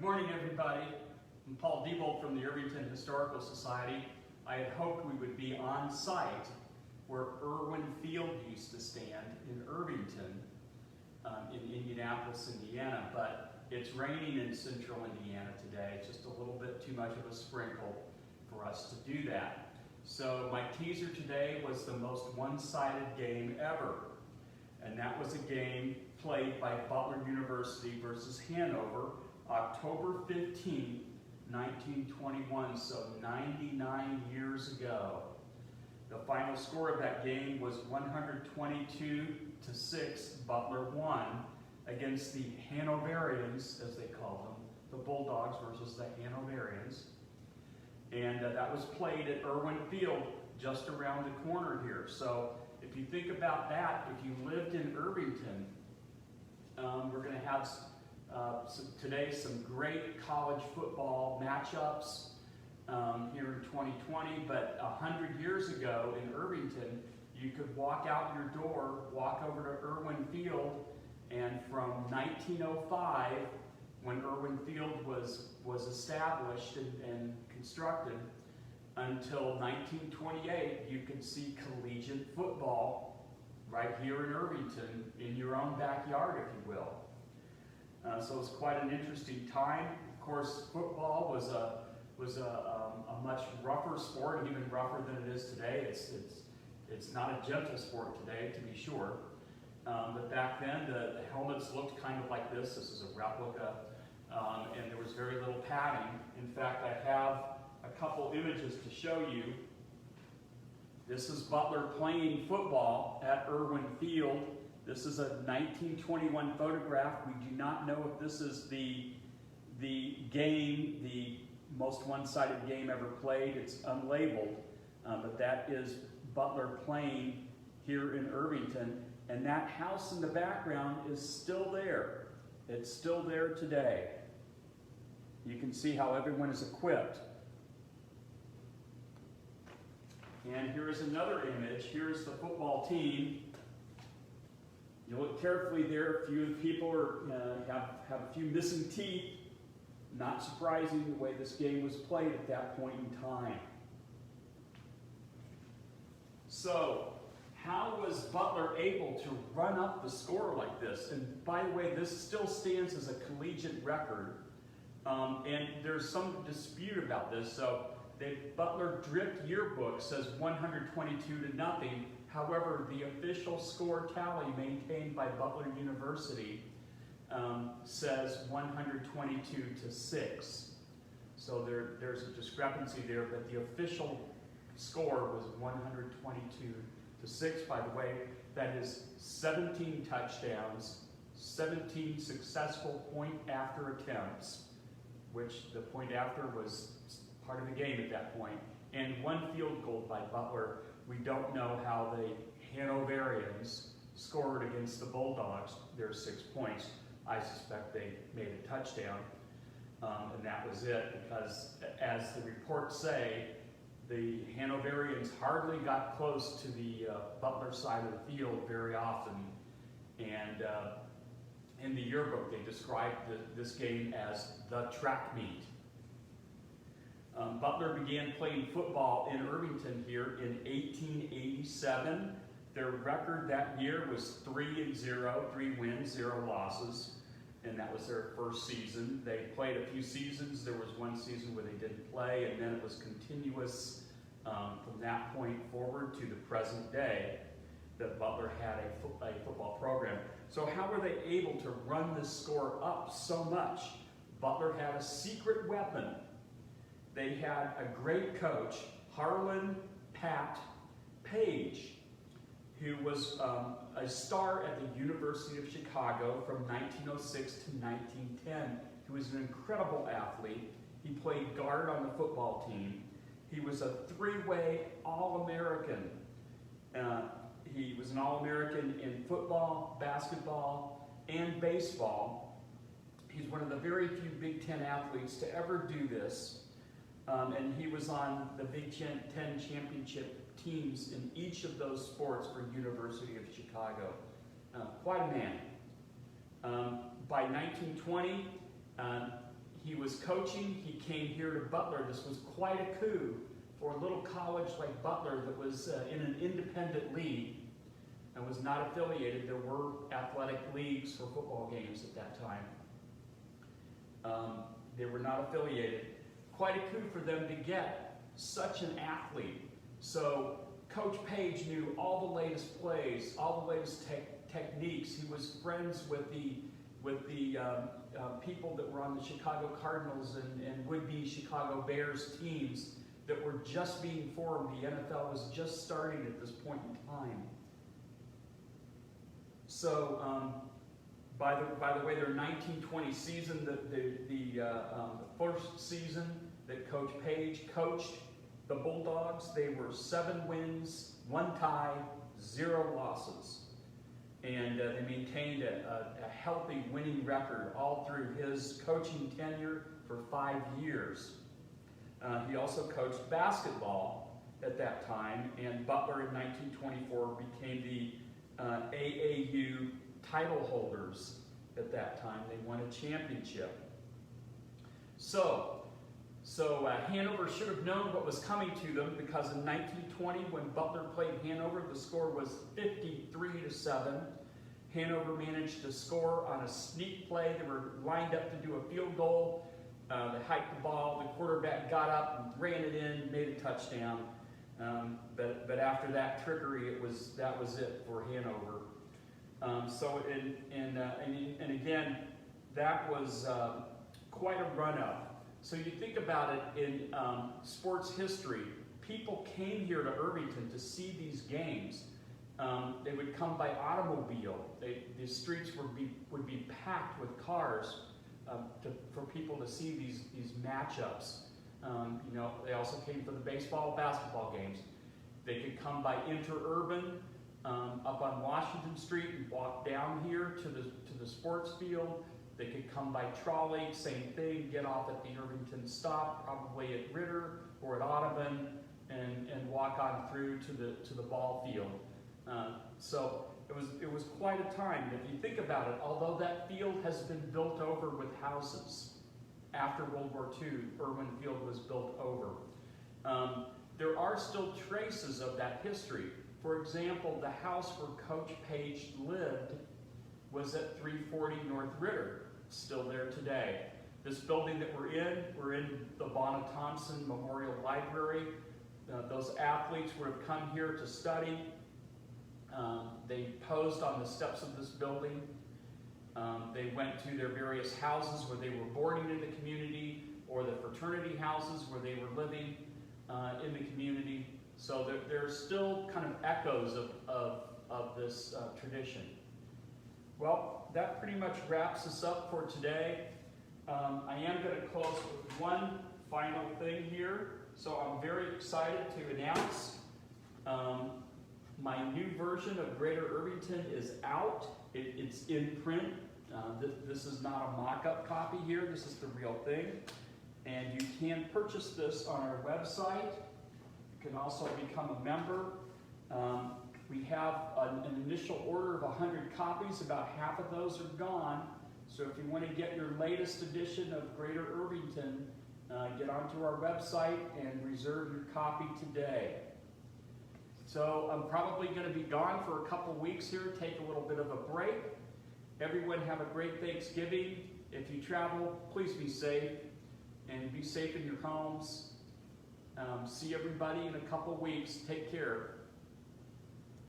morning, everybody. I'm Paul Diebold from the Irvington Historical Society. I had hoped we would be on site where Irwin Field used to stand in Irvington, in Indianapolis, Indiana, but it's raining in central Indiana today. Just a little bit too much of a sprinkle for us to do that. So my teaser today was the most one-sided game ever, and that was a game played by Butler University versus Hanover, October 15, 1921, so 99 years ago. The final score of that game was 122-6. Butler won against the Hanoverians, as they call them, the Bulldogs versus the Hanoverians. And that was played at Irwin Field, just around the corner here. So if you think about that, if you lived in Irvington, we're going to have today some great college football matchups here in 2020, but 100 years ago in Irvington, you could walk out your door, walk over to Irwin Field, and from 1905, when Irwin Field was established and constructed, until 1928, you could see collegiate football right here in Irvington, in your own backyard, if you will. So it was quite an interesting time. Of course, football was a much rougher sport, even rougher than it is today. It's not a gentle sport today, to be sure. But back then, the helmets looked kind of like this. This is a replica, and there was very little padding. In fact, I have a couple images to show you. This is Butler playing football at Irwin Field. This is a 1921 photograph. We do not know if this is the game, the most one-sided game ever played. It's unlabeled, but that is Butler playing here in Irvington. And that house in the background is still there. It's still there today. You can see how everyone is equipped. And here is another image. Here's the football team. You look carefully there. A few people have a few missing teeth. Not surprising the way this game was played at that point in time. So, how was Butler able to run up the score like this? And by the way, this still stands as a collegiate record. And there's some dispute about this. So, the Butler Drift Yearbook says 122-0. However, the official score tally maintained by Butler University says 122-6. So there's a discrepancy there, but the official score was 122-6. By the way, that is 17 touchdowns, 17 successful point-after attempts, which the point-after was part of the game at that point, and one field goal by Butler. We don't know how the Hanoverians scored against the Bulldogs their 6 points. I suspect they made a touchdown, and that was it, because as the reports say, the Hanoverians hardly got close to the Butler side of the field very often, and in the yearbook they described this game as the track meet. Butler began playing football in Irvington here in 1887. Their record that year was 3-0, 3 wins, 0 losses, and that was their first season. They played a few seasons. There was one season where they didn't play, and then it was continuous from that point forward to the present day that Butler had a football program. So how were they able to run this score up so much? Butler had a secret weapon. They had a great coach, Harlan Pat Page, who was a star at the University of Chicago from 1906 to 1910. He was an incredible athlete. He played guard on the football team. He was a three-way All-American. He was an All-American in football, basketball, and baseball. He's one of the very few Big Ten athletes to ever do this. And he was on the Big Ten championship teams in each of those sports for University of Chicago. Quite a man. By 1920, he was coaching. He came here to Butler. This was quite a coup for a little college like Butler that was in an independent league and was not affiliated. There were athletic leagues for football games at that time. They were not affiliated. Quite a coup for them to get such an athlete. So Coach Page knew all the latest plays, all the latest techniques. He was friends with the people that were on the Chicago Cardinals and would-be Chicago Bears teams that were just being formed. The NFL was just starting at this point in time. So, by the way, their 1920 season, the first season that Coach Page coached the Bulldogs, they were 7 wins, 1 tie, 0 losses. And they maintained a healthy winning record all through his coaching tenure for 5 years. He also coached basketball at that time, and Butler in 1924 became the AAU title holders at that time. They won a championship. So Hanover should have known what was coming to them, because in 1920, when Butler played Hanover, the score was 53-7. Hanover managed to score on a sneak play. They were lined up to do a field goal. They hiked the ball. The quarterback got up and ran it in, made a touchdown. But after that trickery, that was it for Hanover. And again, that was quite a run-up. So you think about it in sports history, people came here to Irvington to see these games. They would come by automobile. The streets would be packed with cars for people to see these matchups. They also came for the baseball, basketball games. They could come by interurban up on Washington Street and walk down here to the sports field. They could come by trolley, same thing, get off at the Irvington stop, probably at Ritter or at Audubon, and walk on through to the ball field. So it was quite a time. If you think about it, although that field has been built over with houses after World War II, Irwin Field was built over. There are still traces of that history. For example, the house where Coach Page lived was at 340 North Ritter, still there today. This building that we're in the Bona Thompson Memorial Library. Those athletes would have come here to study. They posed on the steps of this building. They went to their various houses where they were boarding in the community, or the fraternity houses where they were living in the community. So there's still kind of echoes of this tradition. Well, that pretty much wraps us up for today. I am going to close with one final thing here. So I'm very excited to announce my new version of Greater Irvington is out. It's in print. This is not a mock-up copy here. This is the real thing. And you can purchase this on our website. You can also become a member. We have an initial order of 100 copies. About half of those are gone. So if you want to get your latest edition of Greater Irvington, get onto our website and reserve your copy today. So I'm probably going to be gone for a couple weeks here, take a little bit of a break. Everyone have a great Thanksgiving. If you travel, please be safe, and be safe in your homes. See everybody in a couple weeks. Take care.